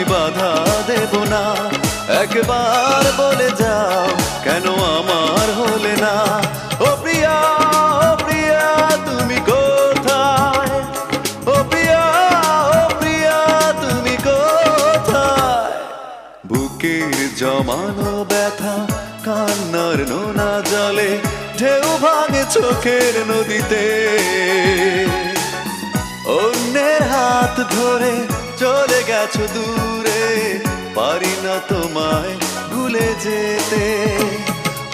আমি বাধা দেব না। একবার বলে যাও কেন আমার হলে না। ও প্রিয়া, ও প্রিয়া তুমি কোথায়? ও প্রিয়া, ও প্রিয়া তুমি কোথায়? বুকের জমানো ব্যথা কান্নার নোনা জলে ঢেউ ভাঙে চোখের নদীতে। অন্যের হাত ধরে চলে গেছো দূরে, পারি না তোমায় ভুলে যেতে।